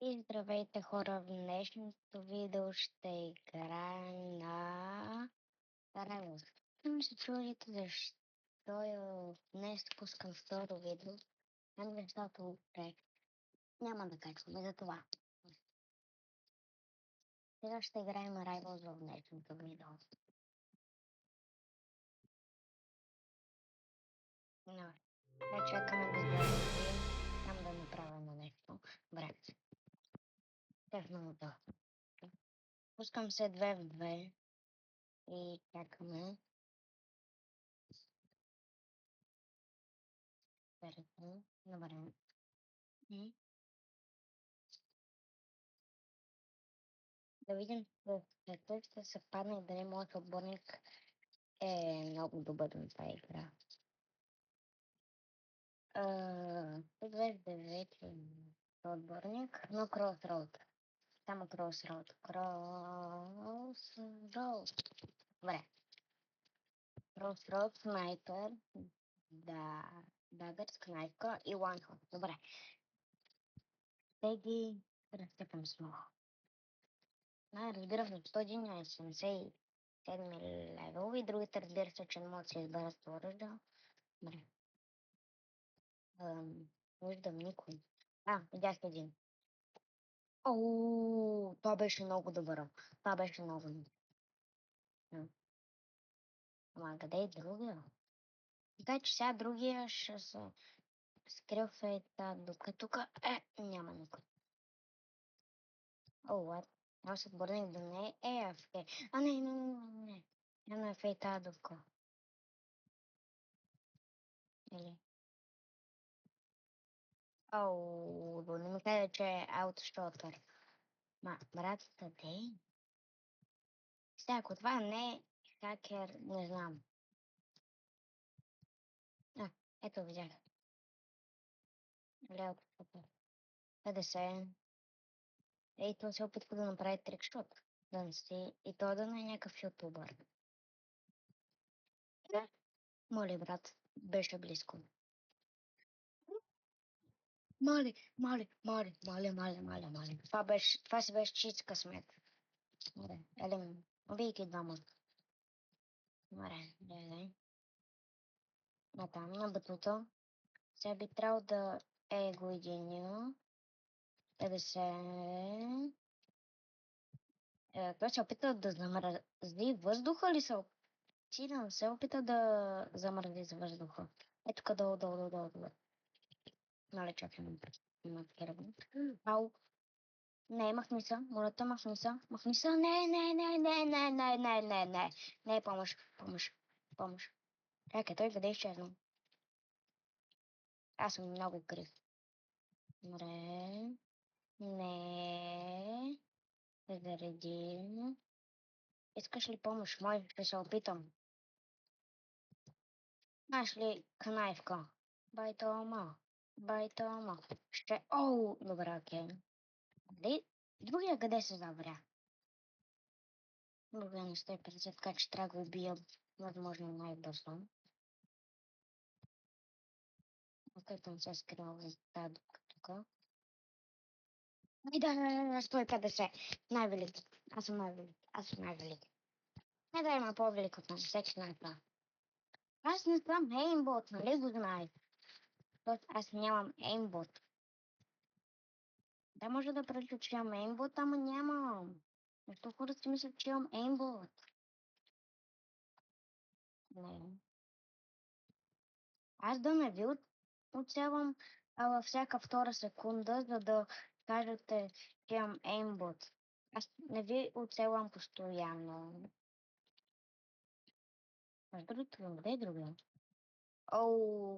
И здравейте хора, в днешното видео ще играем на Rebels. Ще се чудите защо днес пускам второ видео, защото утре няма да качваме за това. Сега ще играем Rebels в днешното видео. Но, да чакаме да заради, там да направя на нещо. Добре, техното. Пускам се 2 в 2 и чакаме. Добре. Да видим какво ще се падне и дали моят отборник е много добър на тази игра. Тук беше 9 отборник, но Crossroad. Само Crossroad. Crossroad. Добре. Crossroad, снайпер, да, дагър, снайпка и one-hot. Добре. Те ги разцепям с много. Разбира се, 111, 77 левел и другите, разбира се, че не могат да се изберат с оръжда. Добре. Виждам никой. Видях един. Това беше много добър. Това беше много добър. Ама къде е другия? Така че сега другия ще се скрил в тази дупка. Тук няма никой. What? Аз отборник да не е AFK. Не. Няма е в тази дупка. Или? Да не ми кажа, че е аутошотър. Брат, къде? Сега, ако това не е хакер, не знам. Ето видях. Аутошотър. 50. Ей, то се опитва да направи трикшот. Да не си... И то да не е някакъв ютубър. Да. Моля, брат, беше близко. Моля. Това си беше чист късмет. Добре, елем. Убийки двама. Добре, гледай. Натам на батута. Сега би трябвало да го единия. 50. Той се опита да замрази въздуха ли се опита? Не се опита да замрази с въздуха. Ето тук долу. Нали, чакай, има такива. Ау. Не, махни се. Моля те, махни се. Не. Не, помощ. Чакай, той къде изчезна? Аз съм много крив. Добре. Не. Да заредим. Искаш ли помощ? Мой, ще се опитам. Знаеш ли кнайфка? Байтома. Добре, окей. Другия къде се завря? Другия на 150, така че трябва да го убия възможно най-бързо. Където се скрива в тази дупка тук. Да, 150. Най-велик. Аз съм най-велик. Не да има по-велик от мен. Всеки знае това. Аз не съм еймбот, нали го знаеш? Тоест аз нямам еймбот. Да, може да пречу, че имам еймбот, ама нямам. Защо хората си мислят, че имам еймбот? Не. Аз да не ви оцелвам във всяка втора секунда, за да кажете, че имам еймбот. Аз не ви оцелвам постоянно. Между другото, къде е другия?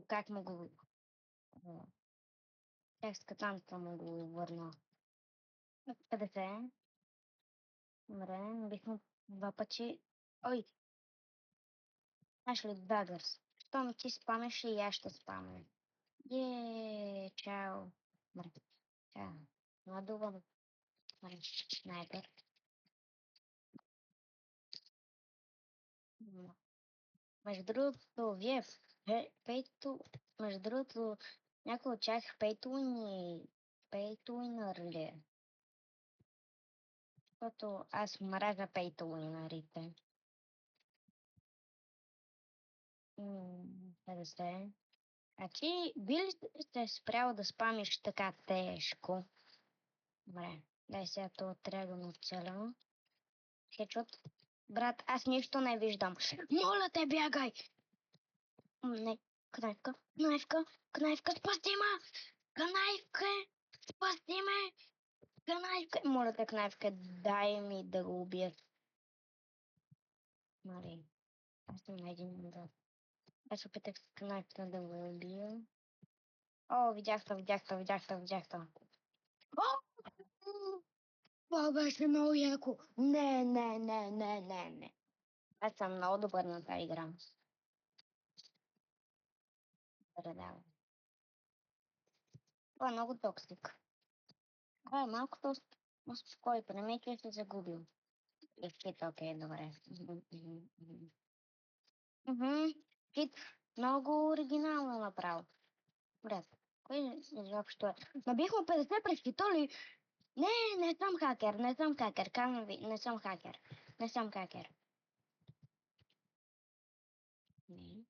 Как му го... Как с катаната му го върна? 50. Добре, бихме два пъти. Знаеш ли, Дагърс? Щом ти спамеш и аз ще спамя. Чао. Добре, чао. Надувам. Снайпер. Между другото, между другото, някой от тях пейтуинър ли е? Защото аз мразя пейтоуинарите. Да се. А ти би ли се спрял да спамиш така тежко? Добре, дай сега това трябва да оцеля. Хечот. Брат, аз нищо не виждам. Моля те, бягай! Не, кнайфка, кнайфка, кнайфка, спасти ме! Кнайфка, спасти ме! Кнайфка, моля те, кнайфка, дай ми да го убия. Нали, аз съм на един удар. Аз опитах с кнайфка да го убия. О, видях. О, това беше много яко. Не. Аз съм много добър на тази игра. Предавам. Това е много токсик. Това е малко тост. Успокой, премей, че се загубил. Кит, окей, добре. Кит, много оригинално направо. Брат, кой изобщо е? Набихме 50 през кито ли? Не съм хакер. Казвам ви, не съм хакер. Не.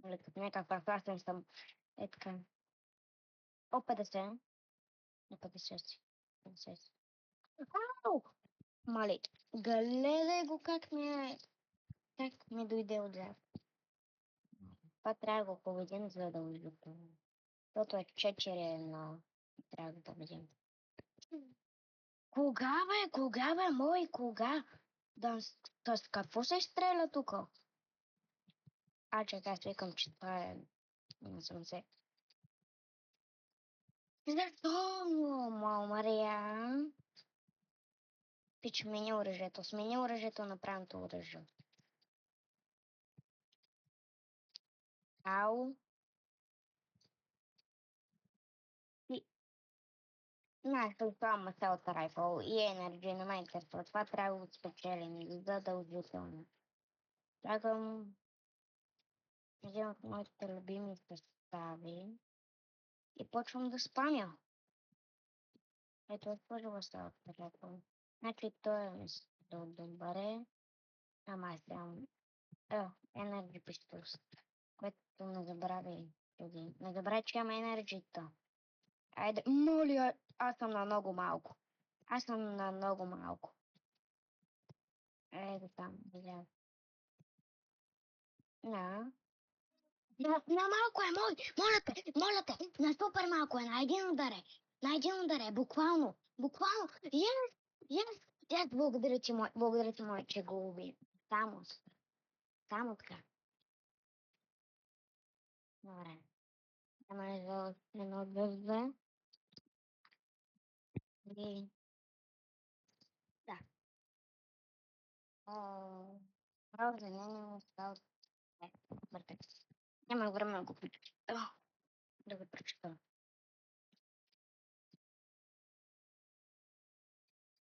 Оле, като някаква класен съм. Е така. О, 50. На 50 си. 50 си. Ау! Мали, гледай го как ми дойде отзад. Това трябва да го победим, за да удължим. Защото е 4-1. Трябва да победим. Кога бе, мой, кога? Да, с какво се стреля тук? Чакай, аз викам, че това е... Не съм се... Защо, Мария? Пич, смени оръжието на правилното оръжие. Ау. И... Знаеш, това Масалта Райфъл и Енерджи не ме интересува. Това трябва да го спечелим задължително. Чакам един от моите любими състави и почвам да спамя. Ето, отворила Масалта Райфъл. Значи той е добре. Ама аз съм... Енерджи Пистолс. Което не забрави преди. Не забравяй, че имам енерджито. Айде, моля, аз съм на много малко. Ето там, видя. На. На малко е, моля те, на супер малко е, на един удар е, буквално, yes, благодаря ти, мой, че го уби. Само така. Добре. Ама за едно, две. И... Да. Правда, не става. Бъркат. Няма време да го прочета. Да го прочета.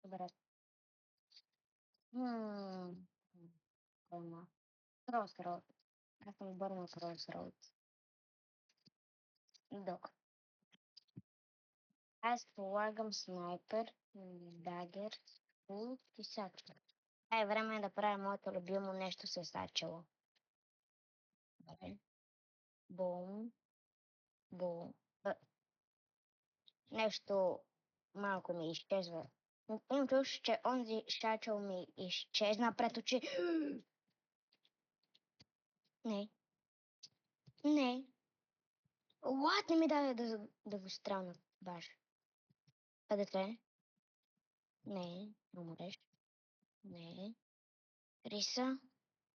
Добре. Койма. Crossroad. Аз съм обърнал Crossroad. Док. Аз полагам снайпер, дагер, пулт и сачка. Време е да правя моето любимо нещо с сачело. Добре. Бум. Бум. Нещо малко ми изчезва. Имам чувство, че онзи сачел ми изчезна пред очи. Не. What? Не ми даде да го стрелна баш. 50. Не. Умреш. Не. Риса.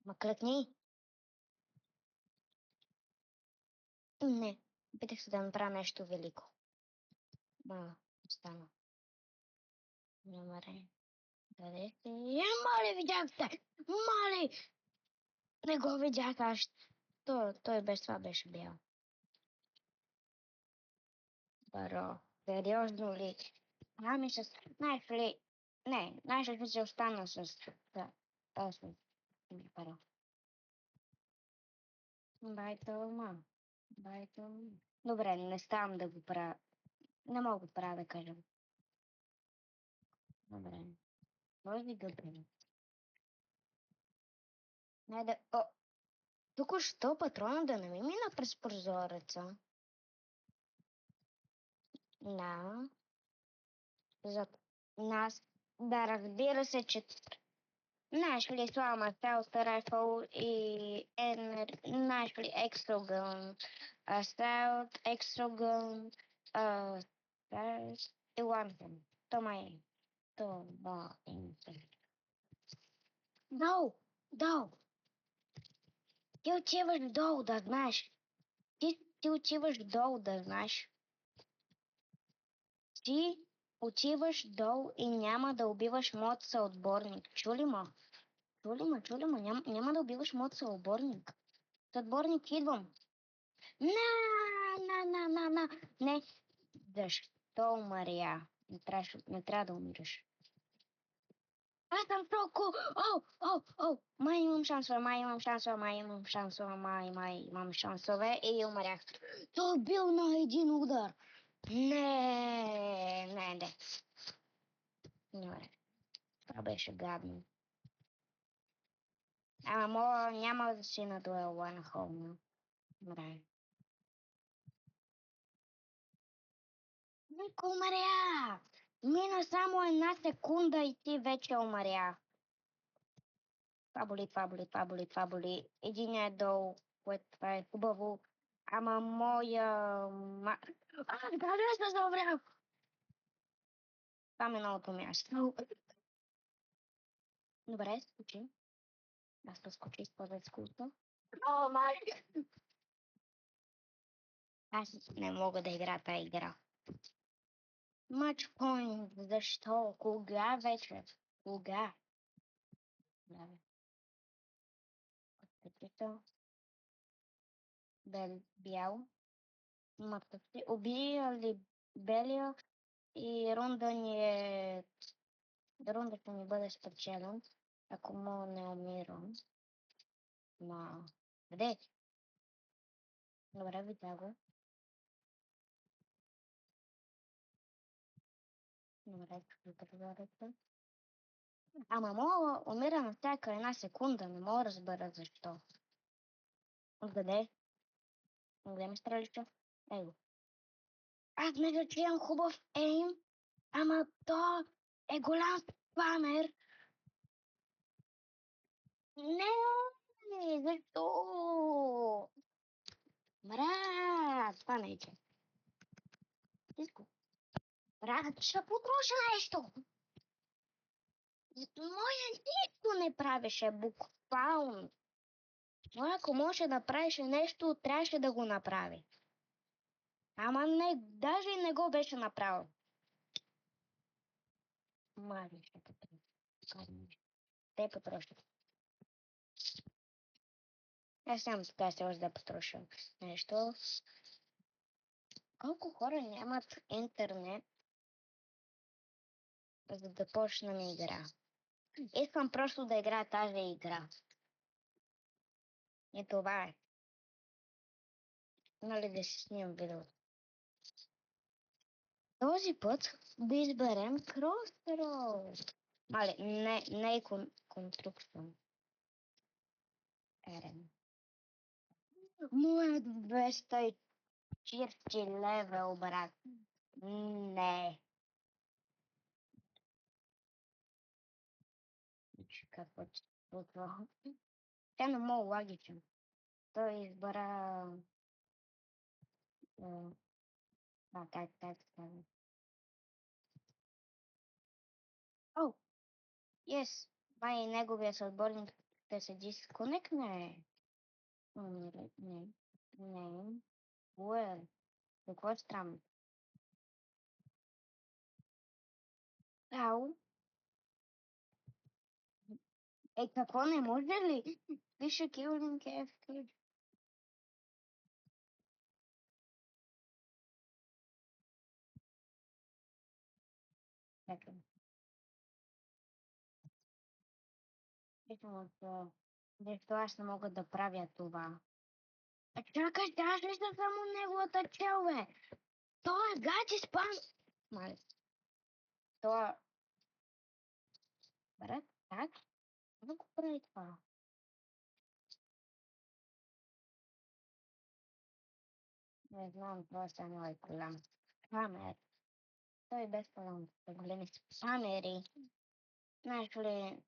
Ма клъкни. Не. Опитах се да направя нещо велико. Ма, стана. Номере. Къде сте? Моля, видяхте! Моля! Не го видях аз. Той без това беше бял. Баро. Сериозно ли? Ами с... Знаеш ли? Не, знаеш ли се остана с... Да, аз съм. Баро. Байтълма. Добре, не ставам да го правя. Не мога да правя да кажем. Добре. Може да бъде. Найде... О, току-що патрона да не ми мина през прозореца. Да. За нас. Да, разбира се, че знаеш ли слама Stealth Rifle и знаеш ли Extra Gun, Stealth, Extra Gun, Stealth и Wanton. Това е. Това е. Долу, долу. Ти отиваш долу, да знаеш. Ти отиваш долу, да знаеш. Ти отиваш долу и няма да убиваш моят съотборник. Чули ма? Чули ма. Няма да убиваш моят съотборник. Съотборник, идвам. На. Не. Защо умря? Не трябва да умираш. Аз съм толкова. О. Май имам шансове и умрях. Той бил на един удар. Не. Добре. Това беше гадно. Ама няма да си на дуела на холма. Добре. Нико умря! Мина само една секунда и ти вече умря. Това боли. Един е долу, което това е хубаво. Ама моя... Къде се заврях? Там е новото място. Добре, скочи. Аз поскочих според скуто. О, май! Аз не мога да игра тази игра. Матч point. Защо? Кога вече? Кога? Петито. Бял. Мъртъвци. Убили белия и рунда ще ми бъде спечелен, ако му не умирам. Ма... Къде? Добре, видя го. Добре, прозореца. Ама мога умира на всяка една секунда, не мога да разбера защо. Откъде? Къде ме стрелище? Его. Аз мисля, че имам хубав ейм, ама то е голям спамер. Не, защо? Брат, това не е че. Тиско. Брат, ще потроша нещо. Моя нищо не правеше буквално. Моя, ако може да правеше нещо, трябваше да го направи. Ама не, даже и не го беше направил. Мари, ще те потрошат. Аз сам така се да потроша нещо. Колко хора нямат интернет, за да почнем игра? Искам просто да играя тази игра. И това е. Нали да си снимам видео. Този път да изберем Crossroads. Мале, не е конструкция. Ерен. Моят 240 левел, брат. Не. Какво че случва? Тя не мога логичен. Той избра... как става? О, yes. Май неговия съотборник да се дисконекне. Не. Уе, какво е странно? Ау. Какво не може ли? Пише Killing KFK. Чакай. Защо аз не мога да правя това? Чакай, аз ли съм само неговата чел, бе? Той е гати спам. Мале. Това Добре, как? Да го прави това. Не знам, просто е мой проблем. Камер. Той без проблем. Големи камери. Знаеш ли,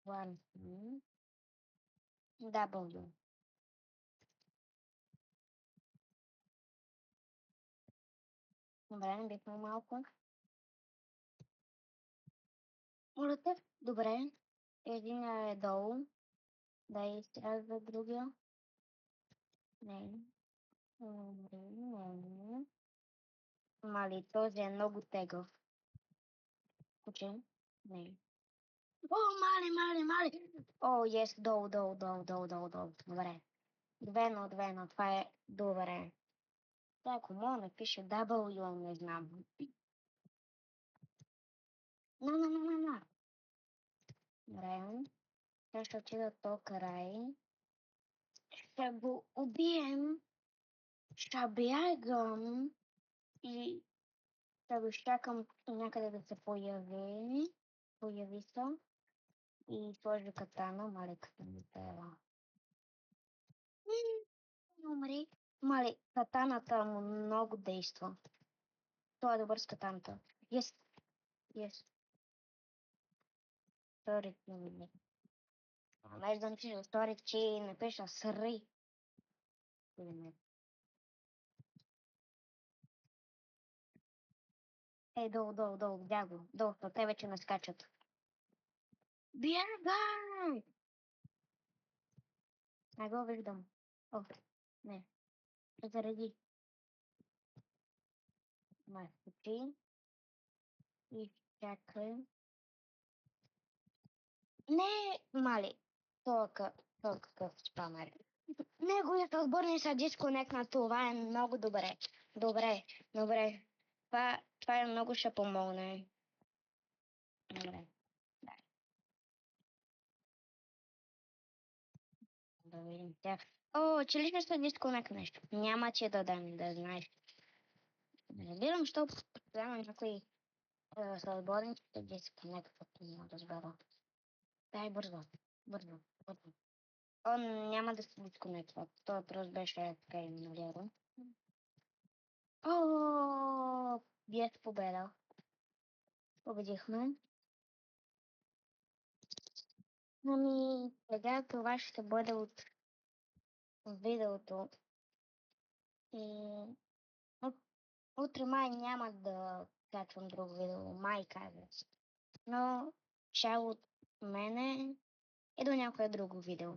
One W. Добре, не бихме малко. Моля те, добре. Един е долу. Да изтрязва другия. Не. Не. Мали, този е много тегъв. Куче? Не. О, мали! О, ес, долу. Добре. Двено. Това е добре. Ако мога напише W, не знам. На. Добре. Сега ще отида то край. Ще го убием. Ще бягам. И ще го изчакам някъде да се появи. Появи се. И сложи катана. Мали, като ми трябва. Умри. Мали, катаната му много действа. Той е добър с катаната. Yes. Сторик ми. Вместо да напиша сторик, че напиша сри. Ей, долу, бягу. Долу, те вече не скачат. Бягай! Не го виждам. О, не. Заради. Скочи. И чакай. Не, мали. Той какъв спамер. Неговият отборник са дисконектна. Това е много добре. Добре. Това е много ще помогне. Добре. Да видим тя. О, че ли ще се дисконект нещо? Няма ти да дам, да знаеш. Не разбирам, що постоянно някои съотборниците дисконектват. Не мога да разбера. Дай бързо. Он няма да се дисконектва. Той просто беше така игнориран. О, без победа. Победихме. Ами, сега това ще бъде от видеото. И утре май няма да качвам друго видео. Май казах. Но чао от мене и до някое друго видео.